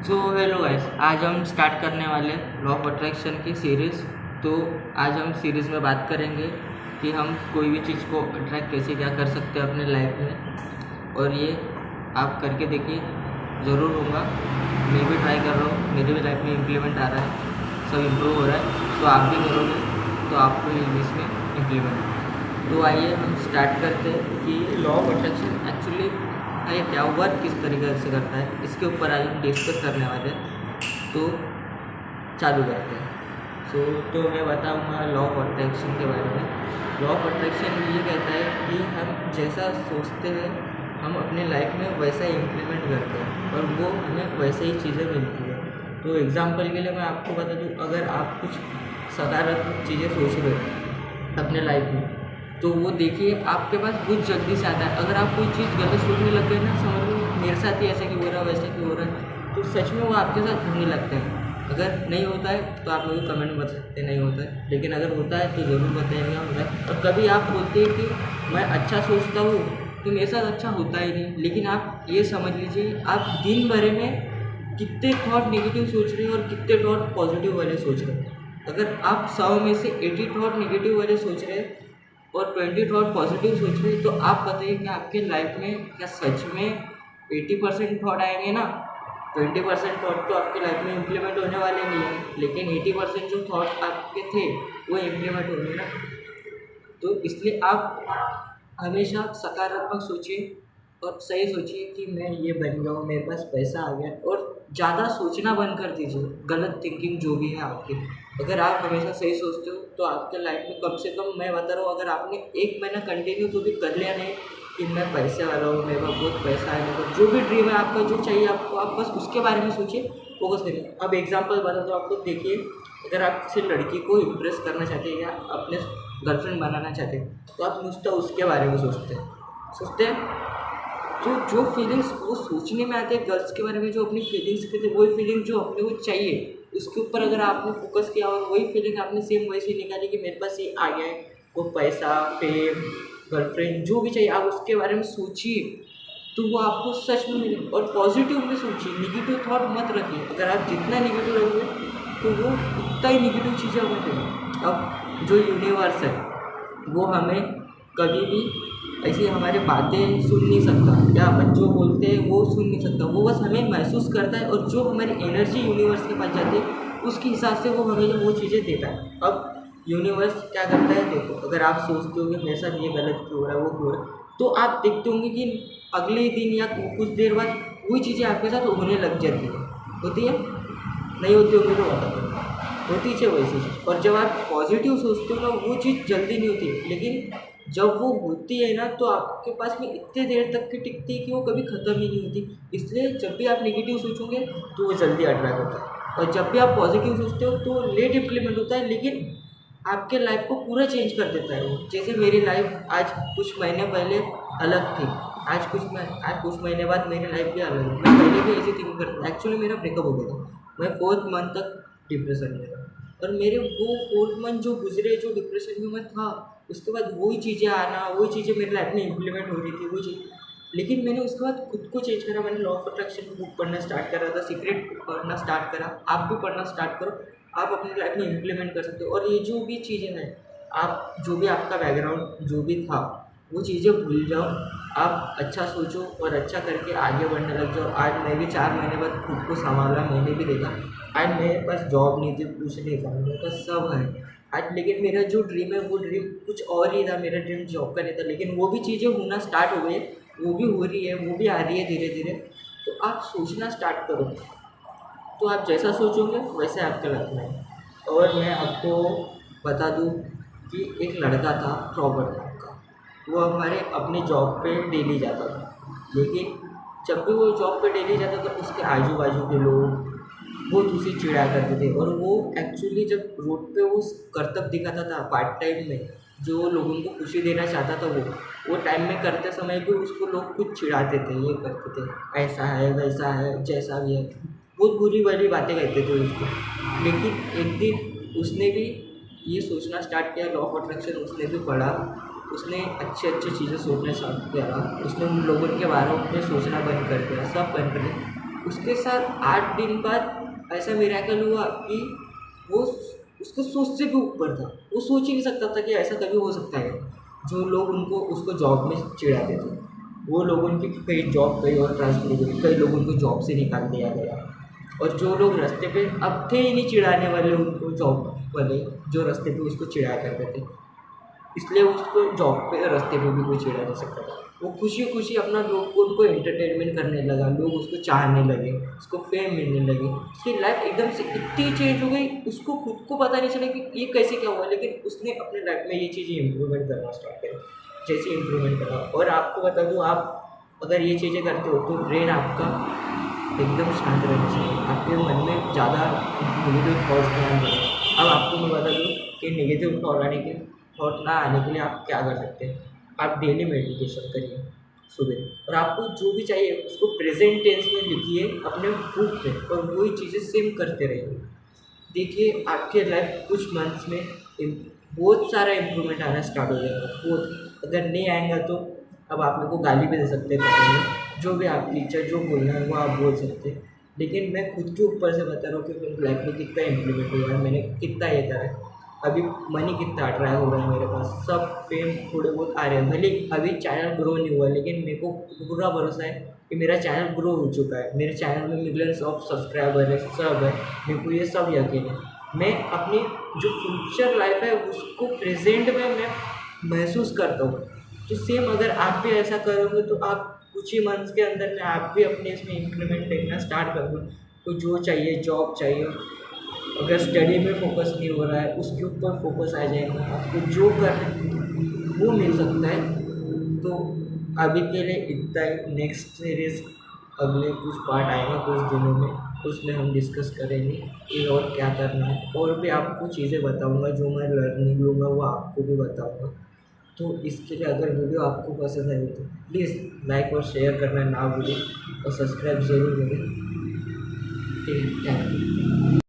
So hello guys, आज हम start करने वाले लॉ ऑफ अट्रैक्शन की सीरीज़। तो आज हम सीरीज़ में बात करेंगे कि हम कोई भी चीज़ को अट्रैक्ट कैसे क्या कर सकते हैं अपने लाइफ में। और ये आप करके देखिए, ज़रूर होगा। मैं भी ट्राई कर रहा हूँ, मेरे भी लाइफ में इम्प्लीमेंट आ रहा है, सब इम्प्रूव हो रहा है। तो आप भी करोगे तो आपको इंग्लिश में इम्प्लीमेंट। तो आइए हम स्टार्ट करते हैं कि लॉ ऑफ अट्रैक्शन एक्चुअली है क्या, वर्क किस तरीके से करता है, इसके ऊपर आज हम डिस्कस करने वाले हैं। तो चालू करते हैं। तो मैं बताऊंगा लॉ ऑफ अट्रैक्शन के बारे में। लॉ ऑफ अट्रैक्शन ये कहता है कि हम जैसा सोचते हैं हम अपने लाइफ में वैसा ही इम्प्लीमेंट करते हैं और वो हमें वैसे ही चीज़ें मिलती हैं। तो एग्जांपल के लिए मैं आपको बता दूँ, अगर आप कुछ सकारात्मक चीज़ें सोच रहे हो अपने लाइफ में, तो वो देखिए आपके पास बहुत जल्दी से आता है। अगर आप कोई चीज़ गलत सोचने लग गए ना, समझ लो मेरे साथ ही ऐसा क्यों हो रहा है, वैसा क्यों हो रहा है, तो सच में वो आपके साथ होने लगता है। अगर नहीं होता है तो आप मुझे कमेंट में बता सकते नहीं होता है, लेकिन अगर होता है तो ज़रूर बताइएगा मुझे। और कभी आप बोलते हैं कि मैं अच्छा सोचता हूँ तो मेरे साथ अच्छा होता ही नहीं, लेकिन आप ये समझ लीजिए आप दिन भर में कितने थॉट नेगेटिव सोच रहे हैं और कितने थॉट पॉजिटिव वाले सोच रहे हैं। अगर आप 100 में से 80 थॉट नेगेटिव वाले सोच रहे हैं और 20 थॉट पॉजिटिव सोच रहे हैं, तो आप बताइए कि आपके लाइफ में क्या सच में 80% थॉट आएंगे ना। 20% थॉट तो आपके लाइफ में इम्प्लीमेंट होने वाले नहीं है, लेकिन 80% जो थॉट आपके थे वो इम्प्लीमेंट होंगे ना। तो इसलिए आप हमेशा सकारात्मक सोचिए और सही सोचिए कि मैं ये बन गया हूँ, मेरे पास पैसा आ गया। और ज़्यादा सोचना बंद कर दीजिए, गलत थिंकिंग जो भी है आपकी। अगर आप हमेशा सही सोचते हो तो आपके लाइफ में कम से कम, मैं बता रहा हूँ, अगर आपने 1 महीना कंटिन्यू तो भी कर लिया नहीं कि मैं पैसे वाला हूँ, मेरे पास बहुत पैसा है, मेरे को जो भी ड्रीम है आपका, जो चाहिए आपको, आप बस उसके बारे में सोचिए, फोकस करिए। अब एग्जांपल बता दो आपको, देखिए अगर आप किसी लड़की को इम्प्रेस करना चाहते हैं या अपने गर्लफ्रेंड बनाना चाहते हैं, तो आप नुस्ता उसके बारे में सोचते हैं। जो फीलिंग्स वो सोचने में आते हैं गर्ल्स के बारे में, जो अपनी फीलिंग्स कहते हैं, वही फीलिंग जो अपने को चाहिए उसके ऊपर अगर आपने फोकस किया और वही फीलिंग आपने सेम वैसे निकाली कि मेरे पास ये आ गया है, वो पैसा, फेम, गर्लफ्रेंड, जो भी चाहिए, आप उसके बारे में सोचिए तो वो आपको सच में मिलेगा। और पॉजिटिव में सोचिए, निगेटिव थॉट मत रखिए। अगर आप जितना निगेटिव रखोगे तो वो उतना ही निगेटिव चीज़ें हमें देंगे। अब जो यूनिवर्स है वो हमें कभी भी ऐसी हमारी बातें सुन नहीं सकता, या अपन जो बोलते हैं वो सुन नहीं सकता, वो बस हमें महसूस करता है। और जो हमारी एनर्जी यूनिवर्स के पास जाती है उसके हिसाब से वो हमें वो चीज़ें देता है। अब यूनिवर्स क्या करता है, देखो अगर आप सोचते हो कि मेरे साथ ये गलत क्यों हो रहा है, वो क्यों हो रहा है, तो आप देखते होंगे कि अगले दिन या कुछ देर बाद वही चीज़ें आपके साथ होने लग जाती है। होती है, नहीं होती होगी तो बता दो, होती है वैसी चीज़। और जब आप पॉजिटिव सोचते हो ना, वो चीज़ जल्दी नहीं होती है, लेकिन जब वो होती है ना तो आपके पास में इतने देर तक की टिकती है कि वो कभी ख़त्म ही नहीं होती। इसलिए जब भी आप नेगेटिव सोचोगे तो वो जल्दी अट्रैक्ट होता है, और जब भी आप पॉजिटिव सोचते हो तो लेट इम्प्लीमेंट होता है, लेकिन आपके लाइफ को पूरा चेंज कर देता है वो। जैसे मेरी लाइफ आज कुछ महीने पहले अलग थी, आज कुछ महीने बाद मेरी लाइफ भी अलग है। मैं पहले भी ऐसी थिंक करता, एक्चुअली मेरा ब्रेकअप हो गया था, मैं 4th मंथ तक डिप्रेशन में था। और मेरे वो 4th मंथ जो गुजरे, जो डिप्रेशन में मैं था, उसके बाद वही चीज़ें आना, वही चीज़ें मेरी लाइफ में इम्प्लीमेंट हो रही थी, वही चीज़। लेकिन मैंने उसके बाद खुद को चेंज करा, मैंने लॉ ऑफ अट्रैक्शन बुक पढ़ना स्टार्ट करा था, सीक्रेट पढ़ना स्टार्ट करा। आप भी पढ़ना स्टार्ट करो, आप अपनी लाइफ में इम्प्लीमेंट कर सकते हो। और ये जो भी चीज़ें हैं, आप जो भी आपका बैकग्राउंड जो भी था वो चीज़ें भूल जाओ, आप अच्छा सोचो और अच्छा करके आगे बढ़ने लग जाओ। आज मैं भी 4 महीने बाद खुद को संभाला, मैंने भी देखा आज मेरे पास जॉब नहीं थी, कुछ नहीं था, मेरे पास सब है आज। लेकिन मेरा जो ड्रीम है वो ड्रीम कुछ और ही था, मेरा ड्रीम जॉब का नहीं था, लेकिन वो भी चीज़ें होना स्टार्ट हो गई, वो भी हो रही है, वो भी आ रही है धीरे धीरे। तो आप सोचना स्टार्ट करो, तो आप जैसा सोचोगे वैसे आपका लगना है। और मैं आपको बता दूँ कि एक लड़का था रॉबर्ट नाम का, वो हमारे अपनी जॉब पे डेली जाता था, लेकिन जब भी वो जॉब पे डेली जाता था उसके आजू बाजू के लोग बहुत उसे चिढ़ा करते थे। और वो एक्चुअली जब रोड पे वो करतब दिखाता था पार्ट टाइम में, जो लोगों को खुशी देना चाहता था, वो टाइम में करते समय भी उसको लोग कुछ चिढ़ाते थे, ये करते थे, ऐसा है वैसा है, जैसा भी है, बहुत बुरी वाली बातें कहते थे उसको। लेकिन एक दिन उसने भी ये सोचना स्टार्ट किया, लॉ ऑफ अट्रैक्शन उसने भी पढ़ा, उसने अच्छी अच्छी चीज़ें सोचना स्टार्ट किया, उसने उन लोगों के बारे में सोचना बंद कर दिया, सब बंद कर दिया। उसके साथ 8 दिन बाद ऐसा मिरेकल हुआ कि वो उसके सोच से भी ऊपर था। वो सोच ही नहीं सकता था कि ऐसा कभी हो सकता है। जो लोग उनको उसको जॉब में चिढ़ाते थे, वो लोग उनकी कई जॉब कहीं और ट्रांसफर हो गई, कई लोग उनको जॉब से निकाल दिया गया। और जो लोग रास्ते पे अब थे ही नहीं चिढ़ाने वाले उनको, जॉब वाले जो रास्ते पे उसको चिढ़ाया करते थे, इसलिए उसको जॉब पे रास्ते पे भी कोई चिढ़ा नहीं सकता था। वो खुशी खुशी अपना लोग उनको एंटरटेनमेंट करने लगा, लोग उसको चाहने लगे, उसको फेम मिलने लगी, उसकी लाइफ एकदम से इतनी चेंज हो गई, उसको खुद को पता नहीं चला कि ये कैसे क्या हुआ। लेकिन उसने अपने लाइफ में ये चीज़ें इम्प्रूवमेंट करना स्टार्ट करी, जैसे इम्प्रूवमेंट करा। और आपको बता दूँ, आप अगर ये चीज़ें करते हो तो ब्रेन आपका एकदम शांत रहना चाहिए, आपके मन में ज़्यादा नेगेटिव थॉट्स नहीं आने। अब आपको मैं बता दूँ कि नेगेटिव थॉट ना आने के लिए आप क्या कर सकते हैं। आप डेली मेडिटेशन करिए सुबह, और आपको जो भी चाहिए उसको प्रेजेंट टेंस में लिखिए अपने बुक पे, और वही चीज़ें सेम करते रहिए। देखिए आपके लाइफ कुछ मंथ्स में बहुत सारा इम्प्रूवमेंट आना स्टार्ट हो जाएगा। बहुत, अगर नहीं आएगा तो अब आप मेरे को गाली भी दे सकते हैं पता नहीं, जो भी आपकी इच्छा, जो बोलना है वो आप बोल सकते हैं। लेकिन मैं खुद के ऊपर से बता रहा हूँ कि मेरी लाइफ में कितना इम्प्रूवमेंट हुआ है, मैंने कितना ये करा है। अभी मनी कितना अट्रैक्ट हो रहा है मेरे पास, सब फेम थोड़े बहुत आ रहे हैं। भले अभी चैनल ग्रो नहीं हुआ, लेकिन मेरे को पूरा भरोसा है कि मेरा चैनल ग्रो हो चुका है। मेरे चैनल में मिलियंस ऑफ सब्सक्राइबर है, सब है, मेरे को ये सब यकीन है। मैं अपनी जो फ्यूचर लाइफ है उसको प्रेजेंट में मैं महसूस करता हूँ। तो सेम अगर आप भी ऐसा करोगे तो आप कुछ ही मंथ्स के अंदर में आप भी अपने इसमें इंक्रीमेंट देखना स्टार्ट कर दो। तो जो चाहिए, जॉब चाहिए, अगर स्टडी में फोकस नहीं हो रहा है उसके ऊपर फोकस आ जाएगा, आपको जो कर वो मिल सकता है। तो अभी के लिए इतना ही। नेक्स्ट सीरीज़ अगले कुछ पार्ट आएगा कुछ दिनों में, उसमें हम डिस्कस करेंगे कि और क्या करना है, और भी आपको चीज़ें बताऊंगा, जो मैं लर्निंग लूँगा वो आपको भी बताऊंगा। तो इसके लिए अगर वीडियो आपको पसंद आई तो प्लीज़ लाइक और शेयर करना ना भूलें, और सब्सक्राइब ज़रूर करें। ठीक है, थैंक यू।